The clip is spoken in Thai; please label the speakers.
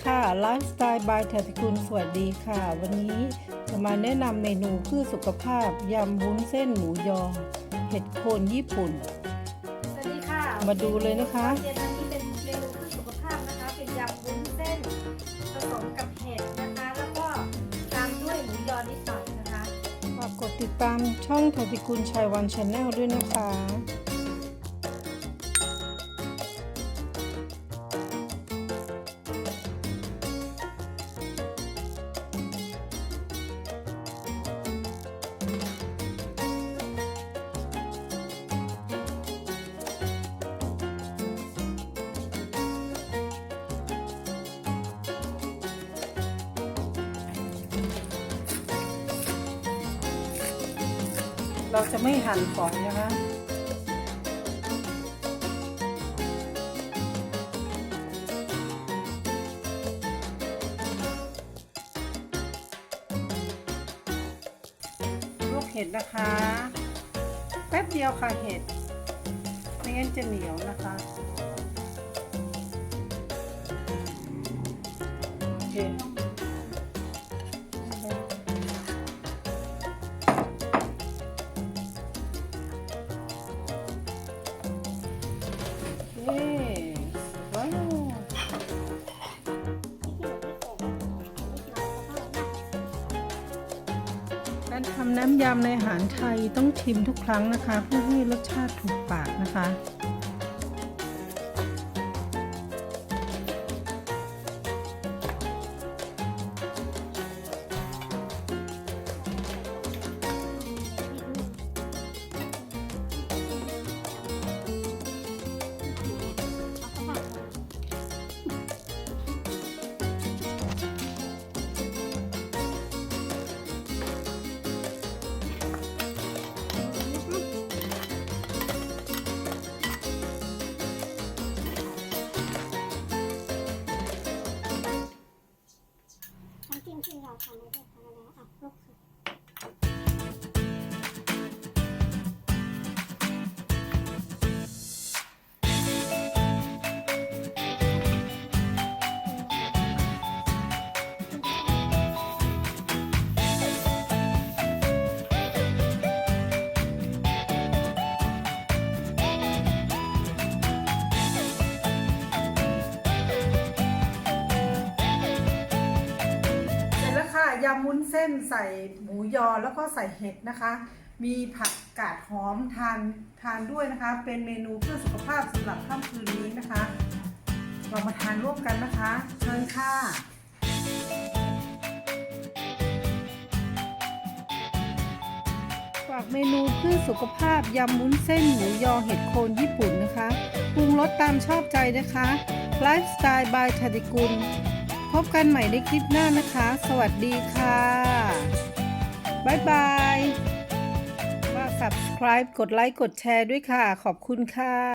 Speaker 1: ค่ะไลฟ์สไตล์บายถาติกุลสวัสดีค่ะวันนี้จะมาแนะนำเมนูเพื่อสุขภาพยำวุ้นเส้นหมูยอเห็ดโคนญี่ปุ่น
Speaker 2: สวัสดีค่ะ
Speaker 1: มาดูเลยนะคะ
Speaker 2: เย็นวันนี้เป็นเมนูเพื่อสุขภาพนะคะเป็นยำวุ้นเส้นผสมกับเห็ดนะคะแล้วก็ตามด้วยหมูยอนิดหน่อยนะคะ
Speaker 1: ฝากกดติดตามช่องถาติกุลชัยวันชาแนลด้วยนะคะเราจะไม่หั่นฝอยนะคะลวกเห็ดนะคะแป๊บเดียวค่ะเห็ดไม่งั้นจะเหนียวนะคะโอเคการทำน้ำยำในอาหารไทยต้องชิมทุกครั้งนะคะเพื่อให้รสชาติถูกปากนะคะ
Speaker 3: จริงๆเราทำไม่ได้ทำแล้วอ่ะลูกค่ะ
Speaker 1: ยำวุ้นเส้นใส่หมูยอแล้วก็ใส่เห็ดนะคะมีผักกาดหอมทานด้วยนะคะเป็นเมนูเพื่อสุขภาพสำหรับค่ำคืนนี้นะคะเรามาทานร่วมกันนะคะเชิญค่ะฝากเมนูเพื่อสุขภาพยำวุ้นเส้นหมูยอเห็ดโคนญี่ปุ่นนะคะปรุงรสตามชอบใจนะคะไลฟ์สไตล์บายถาติกุลพบกันใหม่ในคลิปหน้านะคะสวัสดีค่ะบ๊ายบายฝาก subscribe กดไลค์กดแชร์ด้วยค่ะขอบคุณค่ะ